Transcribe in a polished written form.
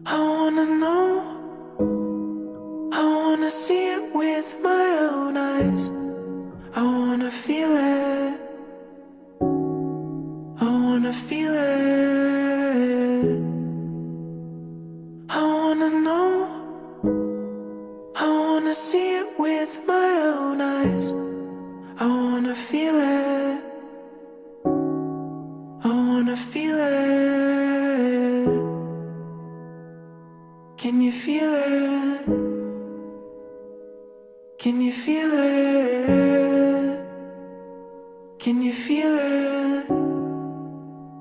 I wanna know, I wanna see it with my own eyes. I wanna feel it, I wanna feel it. I wanna know, I wanna see it with my own eyes. I wanna feel it, I wanna feel it. Can you feel it? Can you feel it?